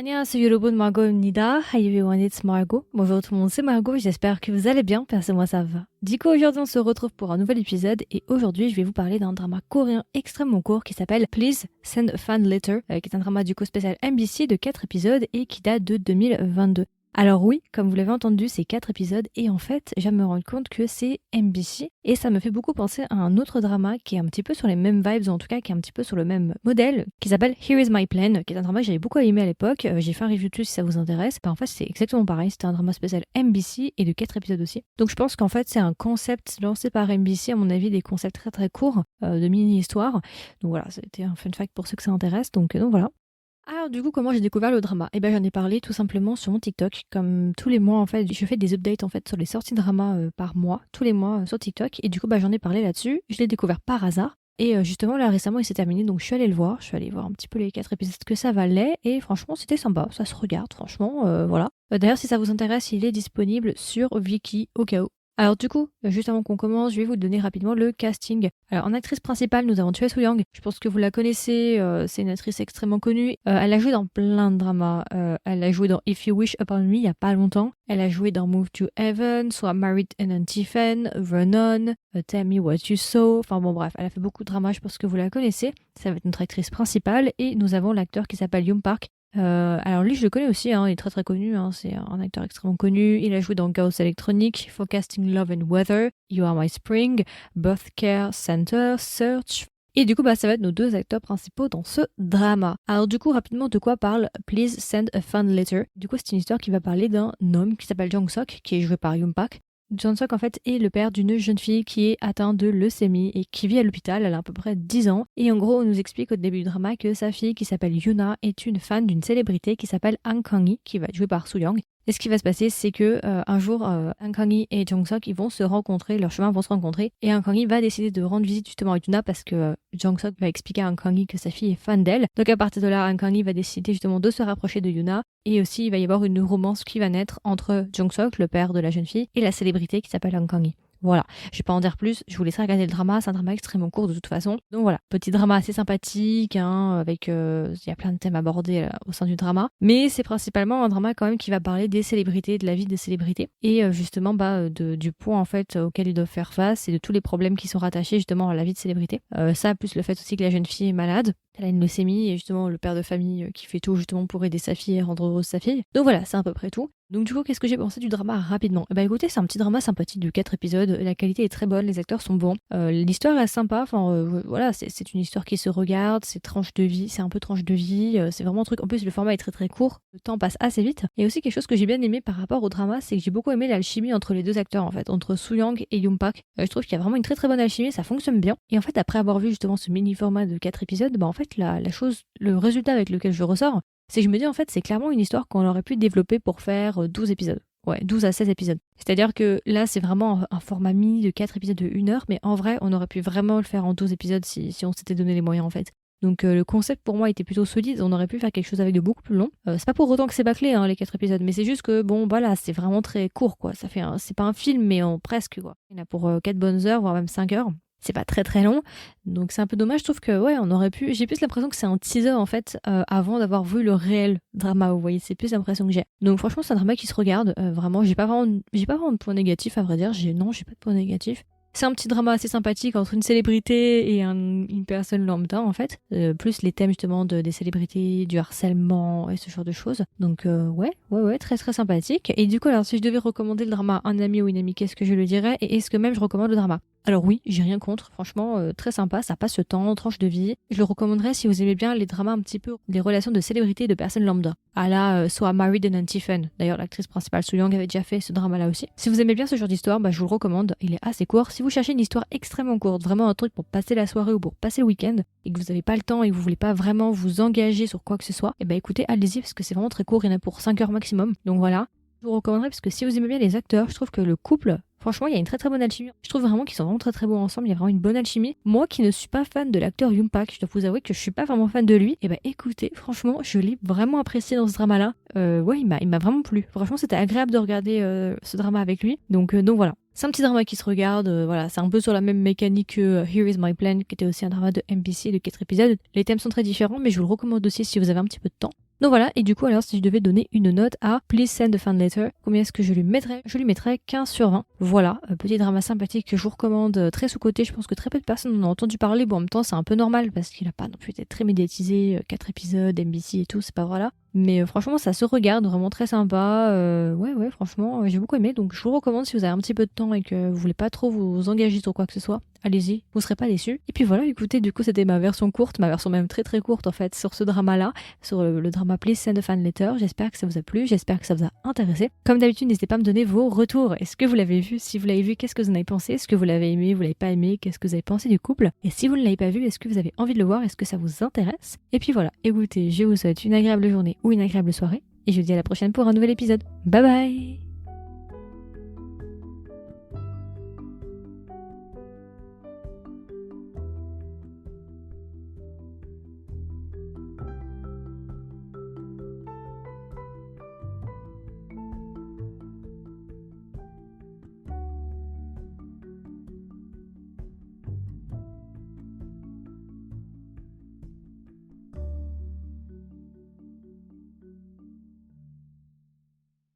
안녕하세요 여러분, Margot입니다. Hi everyone, it's Margot. Bonjour tout le monde, c'est Margot, j'espère que vous allez bien, perso moi ça va. Du coup aujourd'hui on se retrouve pour un nouvel épisode et aujourd'hui je vais vous parler d'un drama coréen extrêmement court qui s'appelle Please Send a Fan Letter, qui est un drama du coup spécial MBC de 4 épisodes et qui date de 2022. Alors oui, comme vous l'avez entendu, c'est 4 épisodes et en fait, je me rends compte que c'est MBC et ça me fait beaucoup penser à un autre drama qui est un petit peu sur les mêmes vibes, ou en tout cas qui est un petit peu sur le même modèle, qui s'appelle Here is My Plan, qui est un drama que j'avais beaucoup aimé à l'époque. J'ai fait un review dessus si ça vous intéresse. En fait, c'est exactement pareil, c'était un drama spécial MBC et de 4 épisodes aussi. Donc je pense qu'en fait, c'est un concept lancé par MBC, à mon avis, des concepts très très courts, de mini-histoires. Donc voilà, c'était un fun fact pour ceux que ça intéresse. Donc voilà. Alors du coup, comment j'ai découvert le drama? Eh ben j'en ai parlé tout simplement sur mon TikTok. Comme tous les mois en fait, je fais des updates en fait sur les sorties de drama par mois, tous les mois sur TikTok. Et du coup, j'en ai parlé là-dessus. Je l'ai découvert par hasard. Et justement là récemment il s'est terminé, donc je suis allée le voir. Je suis allée voir un petit peu les 4 épisodes que ça valait. Et franchement c'était sympa, ça se regarde franchement, voilà. D'ailleurs si ça vous intéresse, il est disponible sur Viki au cas où. Alors du coup, juste avant qu'on commence, je vais vous donner rapidement le casting. Alors en actrice principale, nous avons Choi Soo-young. Je pense que vous la connaissez, c'est une actrice extrêmement connue. Elle a joué dans plein de dramas. Elle a joué dans If You Wish Upon Me il y a pas longtemps. Elle a joué dans Move to Heaven, soit Married and Antifen, Vernon, Tell Me What You Saw. Enfin bon bref, elle a fait beaucoup de dramas, je pense que vous la connaissez. Ça va être notre actrice principale. Et nous avons l'acteur qui s'appelle Yoon Park. Alors lui je le connais aussi, il est très très connu, c'est un acteur extrêmement connu. Il a joué dans Chaos Electronic, Forecasting Love and Weather, You Are My Spring, Birth Care Center, Search. Et du coup ça va être nos 2 acteurs principaux dans ce drama. Alors du coup rapidement, de quoi parle Please Send a Fan Letter? Du coup c'est une histoire qui va parler d'un homme qui s'appelle Jong-sok, qui est joué par Yoon Park. Jong-sok en fait est le père d'une jeune fille qui est atteinte de leucémie et qui vit à l'hôpital. Elle a à peu près 10 ans et en gros on nous explique au début du drama que sa fille qui s'appelle Yuna est une fan d'une célébrité qui s'appelle Han Kang-hee, qui va être jouée par Soo-young. Et ce qui va se passer, c'est que un jour, Han Kang-hee et Jong-sok ils vont se rencontrer, leurs chemins vont se rencontrer, et Han Kang-hee va décider de rendre visite justement à Yuna parce que Jong-sok va expliquer à Han Kang-hee que sa fille est fan d'elle. Donc à partir de là, Han Kang-hee va décider justement de se rapprocher de Yuna, et aussi il va y avoir une romance qui va naître entre Jong-sok, le père de la jeune fille, et la célébrité qui s'appelle Han Kang-hee. Voilà, je vais pas en dire plus, je vous laisserai regarder le drama, c'est un drama extrêmement court de toute façon. Donc voilà, petit drama assez sympathique, avec il y a plein de thèmes abordés au sein du drama, mais c'est principalement un drama quand même qui va parler des célébrités, de la vie des célébrités, et justement du point en fait auquel ils doivent faire face et de tous les problèmes qui sont rattachés justement à la vie de célébrité. Ça plus le fait aussi que la jeune fille est malade, elle a une leucémie, et justement le père de famille qui fait tout justement pour aider sa fille et rendre heureuse sa fille. Donc voilà, c'est à peu près tout. Donc du coup, qu'est-ce que j'ai pensé du drama rapidement? Bah écoutez, c'est un petit drama sympathique de 4 épisodes, la qualité est très bonne, les acteurs sont bons, l'histoire est sympa, voilà, c'est une histoire qui se regarde, c'est tranche de vie, c'est un peu tranche de vie, c'est vraiment un truc, en plus le format est très très court, le temps passe assez vite. Et aussi quelque chose que j'ai bien aimé par rapport au drama, c'est que j'ai beaucoup aimé l'alchimie entre les 2 acteurs en fait, entre Soo-young et Yoon Park. Je trouve qu'il y a vraiment une très très bonne alchimie, ça fonctionne bien. Et en fait, après avoir vu justement ce mini format de 4 épisodes, en fait la chose, le résultat avec lequel je ressors, c'est que je me dis en fait c'est clairement une histoire qu'on aurait pu développer pour faire 12 épisodes. Ouais, 12 à 16 épisodes. C'est-à-dire que là, c'est vraiment un format mini de 4 épisodes de 1 heure, mais en vrai, on aurait pu vraiment le faire en 12 épisodes si on s'était donné les moyens en fait. Donc le concept pour moi était plutôt solide, on aurait pu faire quelque chose avec de beaucoup plus long. C'est pas pour autant que c'est bâclé les 4 épisodes, mais c'est juste que bon voilà, c'est vraiment très court quoi. C'est pas un film mais presque quoi. Il y en a pour 4 bonnes heures, voire même 5 heures. C'est pas très très long, donc c'est un peu dommage. Je trouve que ouais, on aurait pu. J'ai plus l'impression que c'est un teaser en fait, avant d'avoir vu le réel drama. Vous voyez, c'est plus l'impression que j'ai. Donc franchement, c'est un drama qui se regarde. Vraiment, j'ai pas vraiment de points négatifs à vrai dire. J'ai pas de points négatifs. C'est un petit drama assez sympathique entre une célébrité et une personne lambda en fait. Plus les thèmes justement des célébrités, du harcèlement et ce genre de choses. Donc ouais, très très sympathique. Et du coup alors si je devais recommander le drama à un ami ou une amie, qu'est-ce que je lui dirais? Et est-ce que même je recommande le drama? Alors oui, j'ai rien contre, franchement, très sympa, ça passe le temps, tranche de vie. Je le recommanderais si vous aimez bien les dramas un petit peu, les relations de célébrités et de personnes lambda. À la soit Married and Antifen. D'ailleurs, l'actrice principale Soo-young avait déjà fait ce drama-là aussi. Si vous aimez bien ce genre d'histoire, je vous le recommande. Il est assez court. Si vous cherchez une histoire extrêmement courte, vraiment un truc pour passer la soirée ou pour passer le week-end, et que vous n'avez pas le temps et que vous voulez pas vraiment vous engager sur quoi que ce soit, écoutez, allez-y parce que c'est vraiment très court, il y en a pour 5 heures maximum. Donc voilà. Je vous recommanderais parce que si vous aimez bien les acteurs, je trouve que le couple, franchement, il y a une très très bonne alchimie. Je trouve vraiment qu'ils sont vraiment très très bons ensemble, il y a vraiment une bonne alchimie. Moi qui ne suis pas fan de l'acteur Yoon Park, je dois vous avouer que je suis pas vraiment fan de lui. Et écoutez, franchement, je l'ai vraiment apprécié dans ce drama-là. Ouais, il m'a vraiment plu. Franchement, c'était agréable de regarder ce drama avec lui. Donc voilà. C'est un petit drama qui se regarde, voilà, c'est un peu sur la même mécanique que Here is My Plan, qui était aussi un drama de MBC de 4 épisodes. Les thèmes sont très différents, mais je vous le recommande aussi si vous avez un petit peu de temps. Donc voilà, et du coup alors si je devais donner une note à Please Send a Fan Letter, combien est-ce que je lui mettrais? Je lui mettrais 15 sur 20. Voilà, petit drama sympathique que je vous recommande, très sous-coté, je pense que très peu de personnes en ont entendu parler. Bon, en même temps c'est un peu normal parce qu'il a pas non plus été très médiatisé, 4 épisodes, NBC et tout, c'est pas voilà. Mais franchement ça se regarde, vraiment très sympa. Ouais franchement j'ai beaucoup aimé, donc je vous recommande si vous avez un petit peu de temps et que vous voulez pas trop vous engager sur quoi que ce soit. Allez-y, vous serez pas déçus. Et puis voilà, écoutez, du coup c'était ma version courte, ma version même très très courte en fait sur ce drama-là, sur le drama Please Send a Fan Letter. J'espère que ça vous a plu, j'espère que ça vous a intéressé. Comme d'habitude, n'hésitez pas à me donner vos retours. Est-ce que vous l'avez vu? Si vous l'avez vu, qu'est-ce que vous en avez pensé? Est-ce que vous l'avez aimé? Vous l'avez pas aimé? Qu'est-ce que vous avez pensé du couple? Et si vous ne l'avez pas vu, est-ce que vous avez envie de le voir? Est-ce que ça vous intéresse? Et puis voilà, écoutez, je vous souhaite une agréable journée ou une agréable soirée. Et je vous dis à la prochaine pour un nouvel épisode. Bye bye!